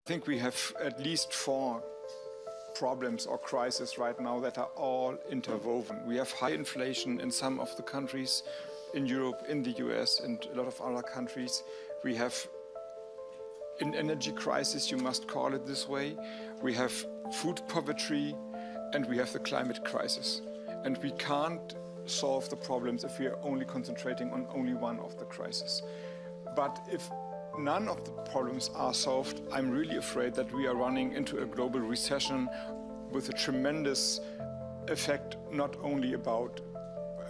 I think we have at least 4 problems or crises right now that are all interwoven. We have high inflation in some of the countries in Europe, in the US, and a lot of other countries. We have an energy crisis, you must call it this way. We have food poverty, and we have the climate crisis. And we can't solve the problems if we are only concentrating on only one of the crises. But if none of the problems are solved, I'm really afraid that we are running into a global recession with a tremendous effect, not only about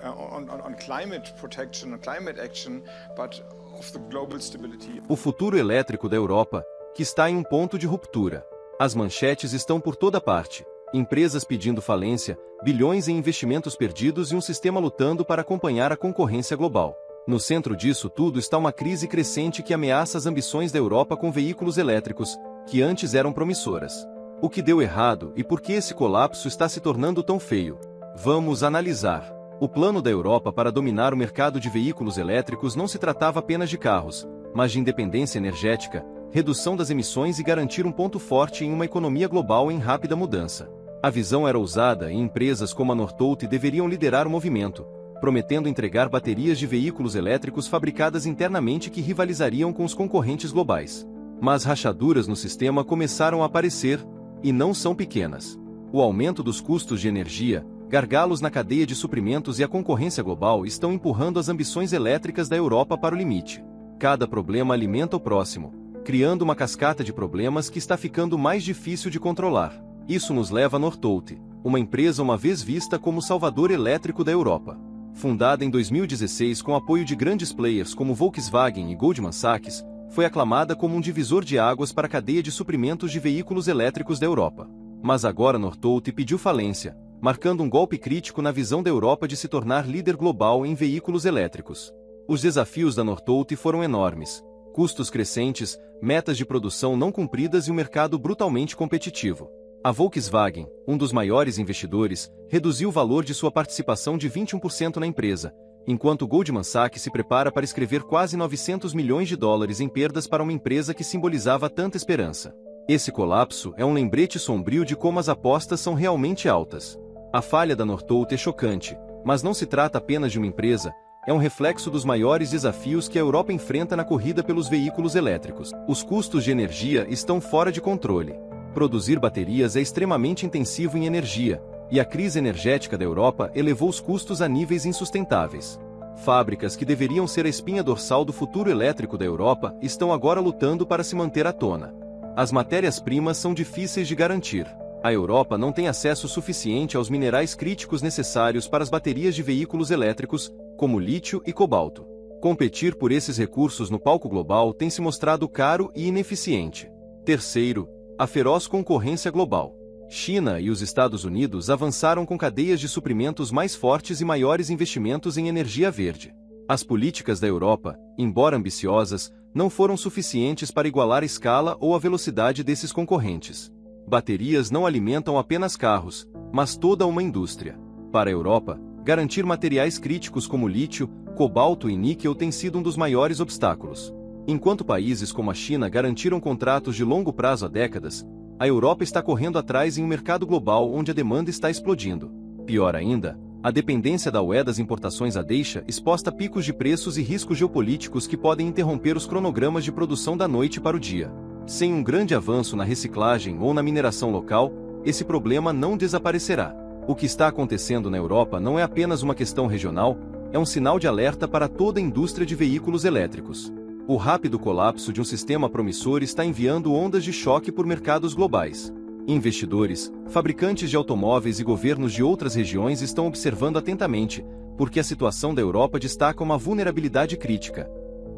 on climate protection and climate action, but of the global stability. O futuro elétrico da Europa, que está em um ponto de ruptura. As manchetes estão por toda parte. Empresas pedindo falência, bilhões em investimentos perdidos e um sistema lutando para acompanhar a concorrência global. No centro disso tudo está uma crise crescente que ameaça as ambições da Europa com veículos elétricos, que antes eram promissoras. O que deu errado e por que esse colapso está se tornando tão feio? Vamos analisar. O plano da Europa para dominar o mercado de veículos elétricos não se tratava apenas de carros, mas de independência energética, redução das emissões e garantir um ponto forte em uma economia global em rápida mudança. A visão era ousada e empresas como a Northvolt deveriam liderar o movimento, prometendo entregar baterias de veículos elétricos fabricadas internamente que rivalizariam com os concorrentes globais. Mas rachaduras no sistema começaram a aparecer, e não são pequenas. O aumento dos custos de energia, gargalos na cadeia de suprimentos e a concorrência global estão empurrando as ambições elétricas da Europa para o limite. Cada problema alimenta o próximo, criando uma cascata de problemas que está ficando mais difícil de controlar. Isso nos leva a Northvolt, uma empresa uma vez vista como o salvador elétrico da Europa. Fundada em 2016 com apoio de grandes players como Volkswagen e Goldman Sachs, foi aclamada como um divisor de águas para a cadeia de suprimentos de veículos elétricos da Europa. Mas agora Northvolt pediu falência, marcando um golpe crítico na visão da Europa de se tornar líder global em veículos elétricos. Os desafios da Northvolt foram enormes: custos crescentes, metas de produção não cumpridas e um mercado brutalmente competitivo. A Volkswagen, um dos maiores investidores, reduziu o valor de sua participação de 21% na empresa, enquanto Goldman Sachs se prepara para escrever quase 900 milhões de dólares em perdas para uma empresa que simbolizava tanta esperança. Esse colapso é um lembrete sombrio de como as apostas são realmente altas. A falha da Northvolt é chocante, mas não se trata apenas de uma empresa, é um reflexo dos maiores desafios que a Europa enfrenta na corrida pelos veículos elétricos. Os custos de energia estão fora de controle. Produzir baterias é extremamente intensivo em energia, e a crise energética da Europa elevou os custos a níveis insustentáveis. Fábricas que deveriam ser a espinha dorsal do futuro elétrico da Europa estão agora lutando para se manter à tona. As matérias-primas são difíceis de garantir. A Europa não tem acesso suficiente aos minerais críticos necessários para as baterias de veículos elétricos, como lítio e cobalto. Competir por esses recursos no palco global tem se mostrado caro e ineficiente. Terceiro, a feroz concorrência global. China e os Estados Unidos avançaram com cadeias de suprimentos mais fortes e maiores investimentos em energia verde. As políticas da Europa, embora ambiciosas, não foram suficientes para igualar a escala ou a velocidade desses concorrentes. Baterias não alimentam apenas carros, mas toda uma indústria. Para a Europa, garantir materiais críticos como lítio, cobalto e níquel tem sido um dos maiores obstáculos. Enquanto países como a China garantiram contratos de longo prazo há décadas, a Europa está correndo atrás em um mercado global onde a demanda está explodindo. Pior ainda, a dependência da UE das importações a deixa exposta a picos de preços e riscos geopolíticos que podem interromper os cronogramas de produção da noite para o dia. Sem um grande avanço na reciclagem ou na mineração local, esse problema não desaparecerá. O que está acontecendo na Europa não é apenas uma questão regional, é um sinal de alerta para toda a indústria de veículos elétricos. O rápido colapso de um sistema promissor está enviando ondas de choque por mercados globais. Investidores, fabricantes de automóveis e governos de outras regiões estão observando atentamente, porque a situação da Europa destaca uma vulnerabilidade crítica: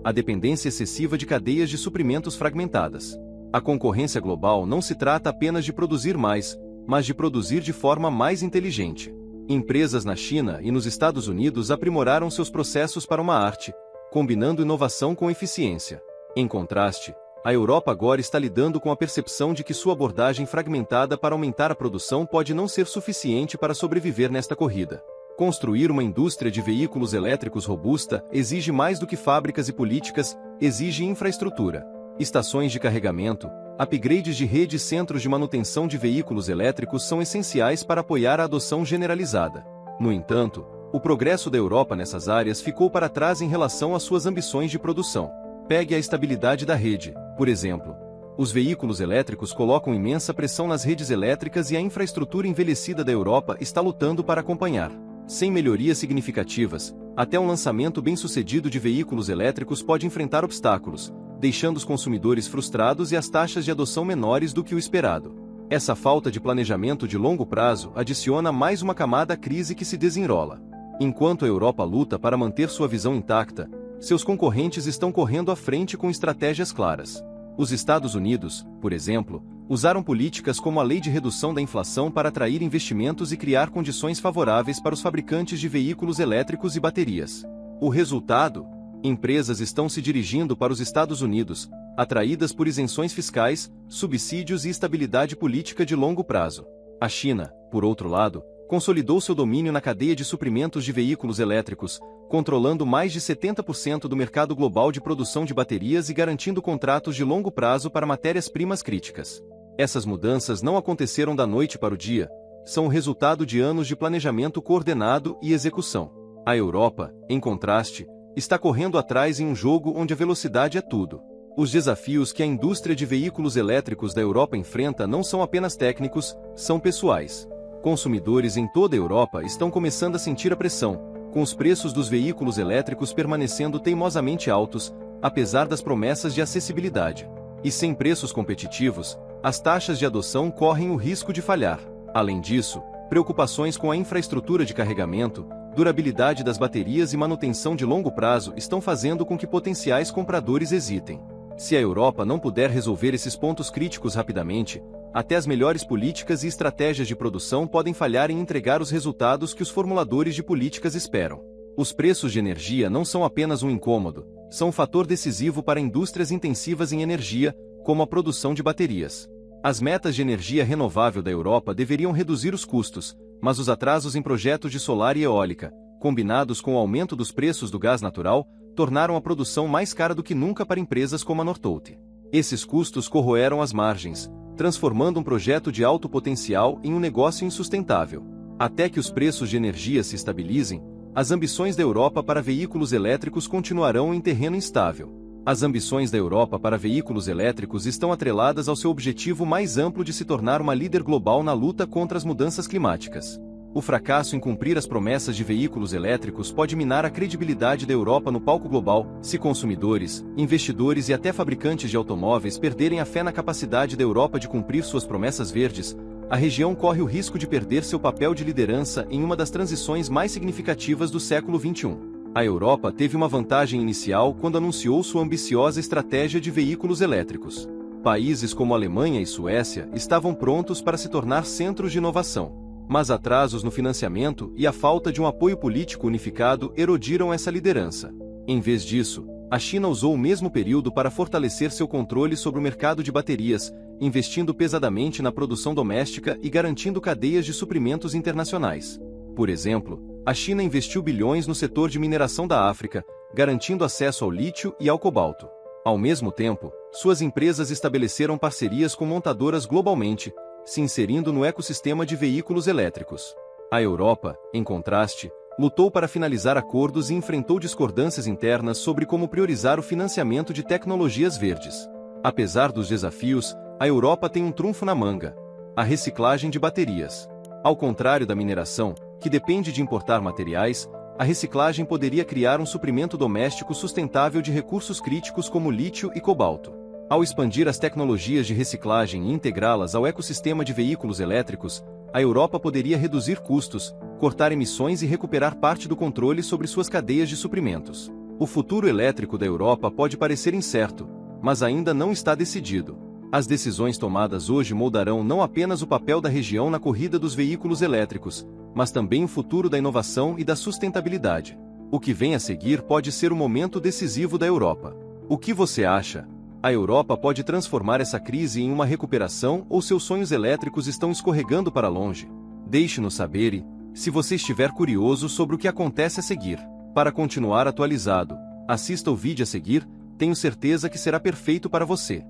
a dependência excessiva de cadeias de suprimentos fragmentadas. A concorrência global não se trata apenas de produzir mais, mas de produzir de forma mais inteligente. Empresas na China e nos Estados Unidos aprimoraram seus processos para uma arte, combinando inovação com eficiência. Em contraste, a Europa agora está lidando com a percepção de que sua abordagem fragmentada para aumentar a produção pode não ser suficiente para sobreviver nesta corrida. Construir uma indústria de veículos elétricos robusta exige mais do que fábricas e políticas, exige infraestrutura. Estações de carregamento, Upgrades de redes e centros de manutenção de veículos elétricos são essenciais para apoiar a adoção generalizada. No entanto, o progresso da Europa nessas áreas ficou para trás em relação às suas ambições de produção. Pegue a estabilidade da rede, por exemplo. Os veículos elétricos colocam imensa pressão nas redes elétricas e a infraestrutura envelhecida da Europa está lutando para acompanhar. Sem melhorias significativas, até um lançamento bem-sucedido de veículos elétricos pode enfrentar obstáculos, deixando os consumidores frustrados e as taxas de adoção menores do que o esperado. Essa falta de planejamento de longo prazo adiciona mais uma camada à crise que se desenrola. Enquanto a Europa luta para manter sua visão intacta, seus concorrentes estão correndo à frente com estratégias claras. Os Estados Unidos, por exemplo, usaram políticas como a Lei de Redução da Inflação para atrair investimentos e criar condições favoráveis para os fabricantes de veículos elétricos e baterias. O resultado? Empresas estão se dirigindo para os Estados Unidos, atraídas por isenções fiscais, subsídios e estabilidade política de longo prazo. A China, por outro lado, consolidou seu domínio na cadeia de suprimentos de veículos elétricos, controlando mais de 70% do mercado global de produção de baterias e garantindo contratos de longo prazo para matérias-primas críticas. Essas mudanças não aconteceram da noite para o dia, são o resultado de anos de planejamento coordenado e execução. A Europa, em contraste, está correndo atrás em um jogo onde a velocidade é tudo. Os desafios que a indústria de veículos elétricos da Europa enfrenta não são apenas técnicos, são pessoais. Consumidores em toda a Europa estão começando a sentir a pressão, com os preços dos veículos elétricos permanecendo teimosamente altos, apesar das promessas de acessibilidade. E sem preços competitivos, as taxas de adoção correm o risco de falhar. Além disso, preocupações com a infraestrutura de carregamento, durabilidade das baterias e manutenção de longo prazo estão fazendo com que potenciais compradores hesitem. Se a Europa não puder resolver esses pontos críticos rapidamente, até as melhores políticas e estratégias de produção podem falhar em entregar os resultados que os formuladores de políticas esperam. Os preços de energia não são apenas um incômodo, são um fator decisivo para indústrias intensivas em energia, como a produção de baterias. As metas de energia renovável da Europa deveriam reduzir os custos, mas os atrasos em projetos de solar e eólica, combinados com o aumento dos preços do gás natural, tornaram a produção mais cara do que nunca para empresas como a Northvolt. Esses custos corroeram as margens, transformando um projeto de alto potencial em um negócio insustentável. Até que os preços de energia se estabilizem, as ambições da Europa para veículos elétricos continuarão em terreno instável. As ambições da Europa para veículos elétricos estão atreladas ao seu objetivo mais amplo de se tornar uma líder global na luta contra as mudanças climáticas. O fracasso em cumprir as promessas de veículos elétricos pode minar a credibilidade da Europa no palco global, se consumidores, investidores e até fabricantes de automóveis perderem a fé na capacidade da Europa de cumprir suas promessas verdes. A região corre o risco de perder seu papel de liderança em uma das transições mais significativas do século XXI. A Europa teve uma vantagem inicial quando anunciou sua ambiciosa estratégia de veículos elétricos. Países como Alemanha e Suécia estavam prontos para se tornar centros de inovação. Mas atrasos no financiamento e a falta de um apoio político unificado erodiram essa liderança. Em vez disso, a China usou o mesmo período para fortalecer seu controle sobre o mercado de baterias, investindo pesadamente na produção doméstica e garantindo cadeias de suprimentos internacionais. Por exemplo, a China investiu bilhões no setor de mineração da África, garantindo acesso ao lítio e ao cobalto. Ao mesmo tempo, suas empresas estabeleceram parcerias com montadoras globalmente, se inserindo no ecossistema de veículos elétricos. A Europa, em contraste, lutou para finalizar acordos e enfrentou discordâncias internas sobre como priorizar o financiamento de tecnologias verdes. Apesar dos desafios, a Europa tem um trunfo na manga: a reciclagem de baterias. Ao contrário da mineração, que depende de importar materiais, a reciclagem poderia criar um suprimento doméstico sustentável de recursos críticos como lítio e cobalto. Ao expandir as tecnologias de reciclagem e integrá-las ao ecossistema de veículos elétricos, a Europa poderia reduzir custos, cortar emissões e recuperar parte do controle sobre suas cadeias de suprimentos. O futuro elétrico da Europa pode parecer incerto, mas ainda não está decidido. As decisões tomadas hoje moldarão não apenas o papel da região na corrida dos veículos elétricos, mas também o futuro da inovação e da sustentabilidade. O que vem a seguir pode ser o momento decisivo da Europa. O que você acha? A Europa pode transformar essa crise em uma recuperação ou seus sonhos elétricos estão escorregando para longe? Deixe-nos saber e, se você estiver curioso sobre o que acontece a seguir, para continuar atualizado, assista o vídeo a seguir, tenho certeza que será perfeito para você.